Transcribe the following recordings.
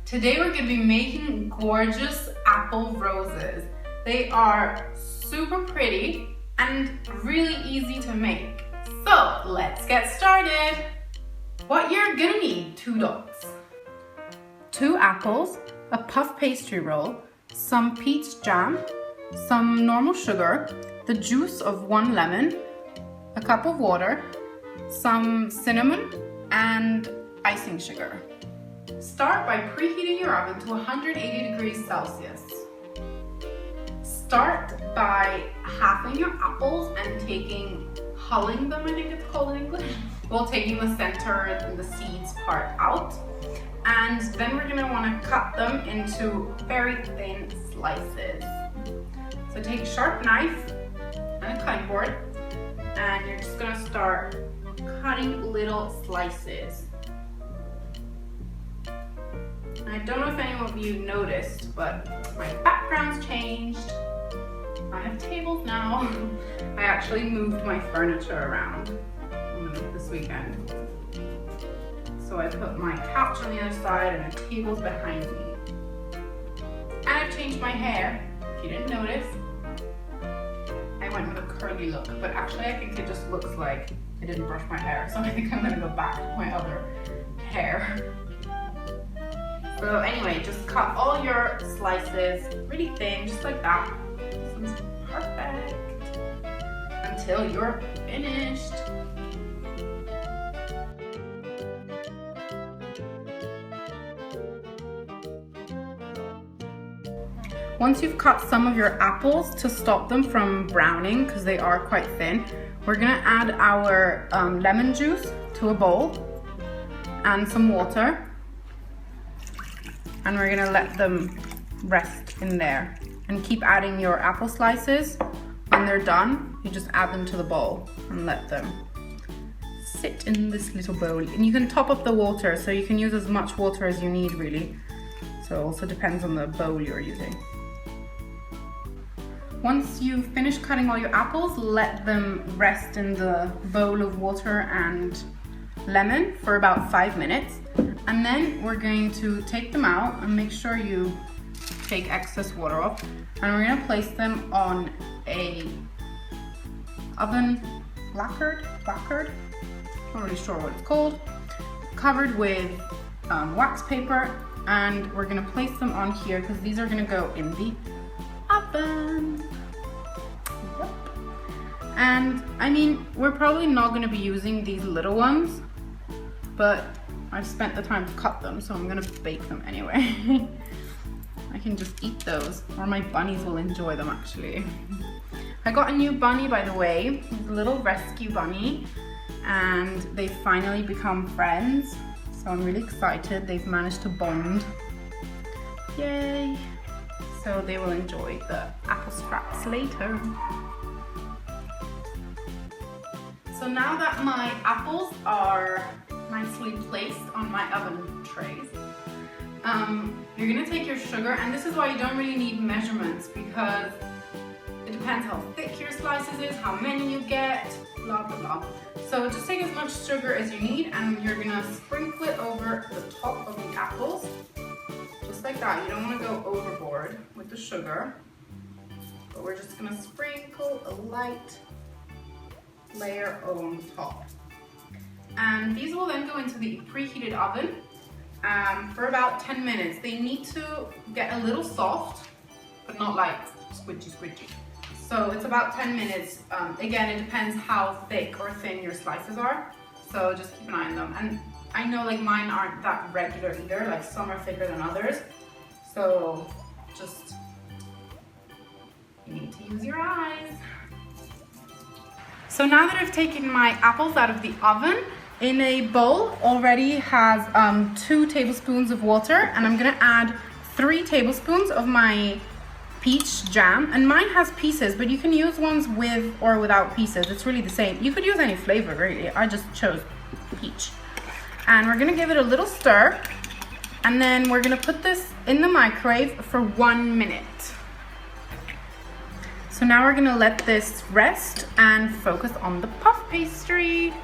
Today we're going to be making gorgeous apple roses. They are super pretty and really easy to make. So let's get started. What you're going to need: 2 dots, 2 apples, a puff pastry roll, some peach jam, some normal sugar, the juice of 1 lemon, a cup of water, some cinnamon, and icing sugar. Start by preheating your oven to 180 degrees Celsius. Start by halving your apples and hulling them, I think it's called in English, while taking the center and the seeds part out. And then we're going to want to cut them into very thin slices. So take a sharp knife and a cutting board, and you're just going to start cutting little slices. I don't know if any of you noticed, but my background's changed. I have tables now. I actually moved my furniture around this weekend. So I put my couch on the other side and the table's behind me. And I've changed my hair, if you didn't notice. I went with a curly look, but actually I think it just looks like I didn't brush my hair. So I think I'm gonna go back to my other hair. So anyway, just cut all your slices really thin, just like that. This one's perfect. Until you're finished. Once you've cut some of your apples to stop them from browning, because they are quite thin, we're gonna add our lemon juice to a bowl and some water. And we're gonna let them rest in there. And keep adding your apple slices. When they're done, you just add them to the bowl and let them sit in this little bowl. And you can top up the water, so you can use as much water as you need, really. So it also depends on the bowl you're using. Once you've finished cutting all your apples, let them rest in the bowl of water and lemon for about 5 minutes. And then we're going to take them out and make sure you take excess water off. And we're gonna place them on a oven lacquered, not really sure what it's called, covered with wax paper. And we're gonna place them on here because these are gonna go in the oven. Yep. And I mean, we're probably not gonna be using these little ones, but I've spent the time to cut them, so I'm gonna bake them anyway. I can just eat those, or my bunnies will enjoy them actually. I got a new bunny, by the way. He's a little rescue bunny, and they've finally become friends. So I'm really excited. They've managed to bond. Yay! So they will enjoy the apple scraps later. So now that my apples are nicely placed on my oven trays, you're gonna take your sugar, and this is why you don't really need measurements, because it depends how thick your slices is, how many you get, blah blah blah. So just take as much sugar as you need, and you're gonna sprinkle it over the top of the apples, just like that. You don't wanna go overboard with the sugar, but we're just gonna sprinkle a light layer on top. And these will then go into the preheated oven for about 10 minutes. They need to get a little soft, but not like squidgy. So it's about 10 minutes. Again, it depends how thick or thin your slices are. So just keep an eye on them. And I know like mine aren't that regular either. Like some are thicker than others. So just, you need to use your eyes. So now that I've taken my apples out of the oven, in a bowl already has 2 tablespoons of water, and I'm gonna add 3 tablespoons of my peach jam. And mine has pieces, but you can use ones with or without pieces. It's really the same. You could use any flavor, really. I just chose peach. And we're gonna give it a little stir, and then we're gonna put this in the microwave for 1 minute. So now we're gonna let this rest and focus on the puff pastry.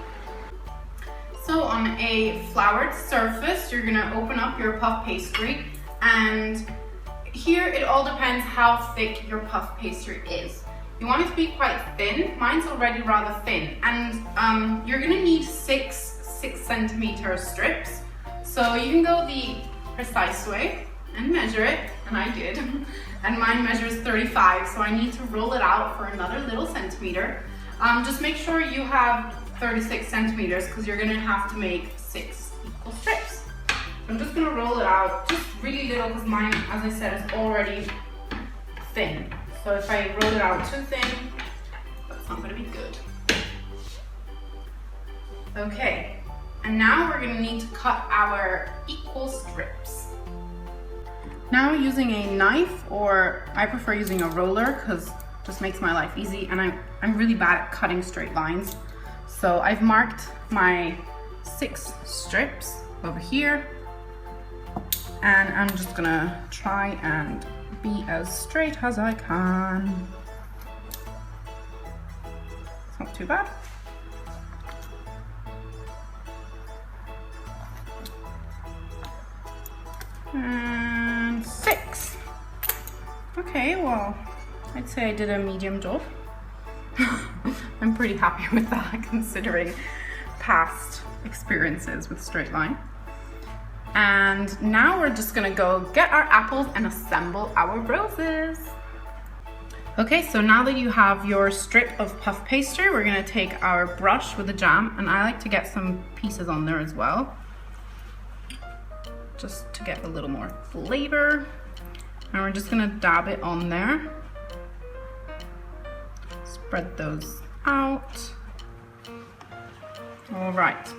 So on a floured surface, you're gonna open up your puff pastry And here it all depends how thick your puff pastry is. You want it to be quite thin. Mine's already rather thin, and you're gonna need six 6-centimeter strips. So you can go the precise way and measure it, and I did. And mine measures 35, so I need to roll it out for another little centimeter. Just make sure you have 36 centimeters because you're gonna have to make 6 equal strips. So I'm just gonna roll it out, just really little, because mine, as I said, is already thin. So if I roll it out too thin, that's not gonna be good. Okay, and now we're gonna need to cut our equal strips. Now using a knife, or I prefer using a roller because it just makes my life easy, and I'm really bad at cutting straight lines. So I've marked my 6 strips over here, and I'm just gonna try and be as straight as I can. It's not too bad. And 6. Okay, well, I'd say I did a medium job. I'm pretty happy with that considering past experiences with straight line. And now we're just gonna go get our apples and assemble our roses. Okay, so now that you have your strip of puff pastry, we're gonna take our brush with the jam, and I like to get some pieces on there as well, just to get a little more flavor. And we're just gonna dab it on there. Spread those out. All right.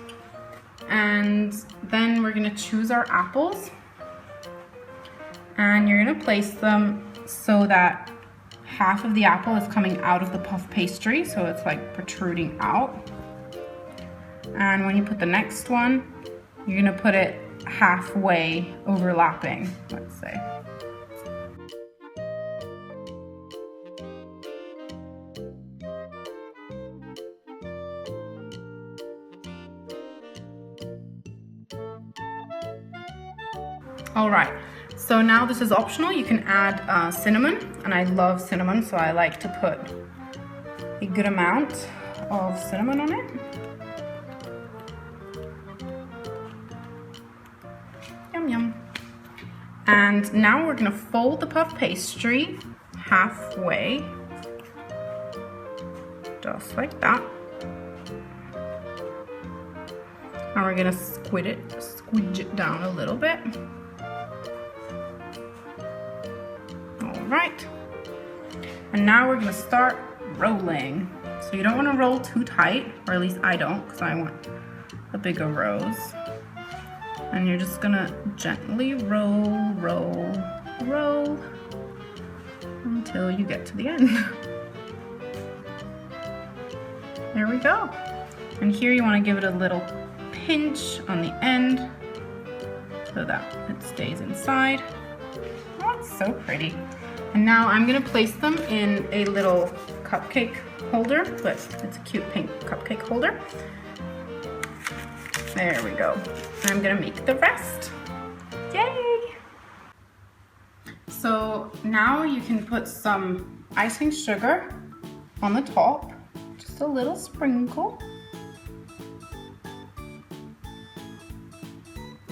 And then we're gonna choose our apples, and you're gonna place them so that half of the apple is coming out of the puff pastry, so it's like protruding out. And when you put the next one, you're gonna put it halfway overlapping, let's say. All right, so now this is optional. You can add cinnamon, and I love cinnamon, so I like to put a good amount of cinnamon on it. Yum, yum. And now we're gonna fold the puff pastry halfway, just like that. And we're gonna squidge it down a little bit. Right, and now we're gonna start rolling. So you don't want to roll too tight, or at least I don't, because I want a bigger rose. And you're just gonna gently roll, roll, roll until you get to the end. There we go. And here you want to give it a little pinch on the end so that it stays inside. Oh, it's so pretty. And now I'm gonna place them in a little cupcake holder, but it's a cute pink cupcake holder. There we go. I'm gonna make the rest. Yay! So now you can put some icing sugar on the top, just a little sprinkle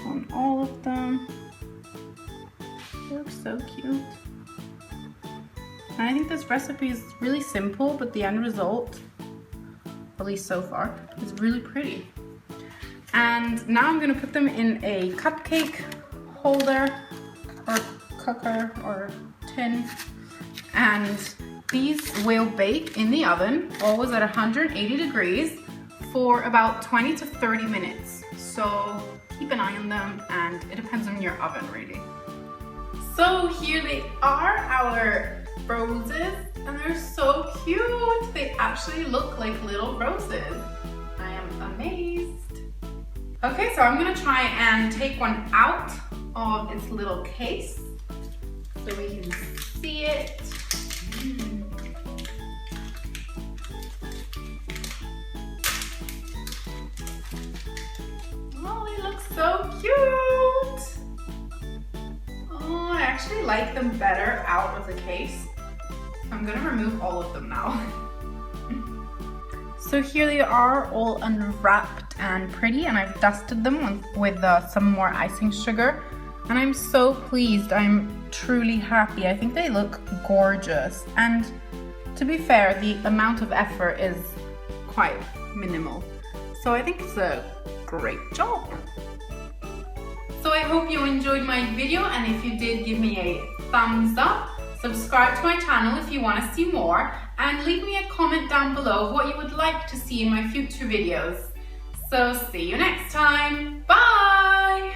on all of them. They look so cute. And I think this recipe is really simple, but the end result, at least so far, is really pretty. And now I'm gonna put them in a cupcake holder or cooker or tin. And these will bake in the oven, always at 180 degrees, for about 20 to 30 minutes. So keep an eye on them, and it depends on your oven really. So here they are, our roses, and they're so cute. They actually look like little roses. I am amazed. Okay, so I'm gonna try and take one out of its little case so we can see it. Oh, they look so cute. Oh like them better out of the case. So I'm gonna remove all of them now. So here they are, all unwrapped and pretty, and I've dusted them with some more icing sugar. And I'm so pleased, I'm truly happy. I think they look gorgeous. And to be fair, the amount of effort is quite minimal. So I think it's a great job. So I hope you enjoyed my video, and if you did, give me a thumbs up. Subscribe to my channel if you want to see more, and leave me a comment down below what you would like to see in my future videos. So see you next time. Bye!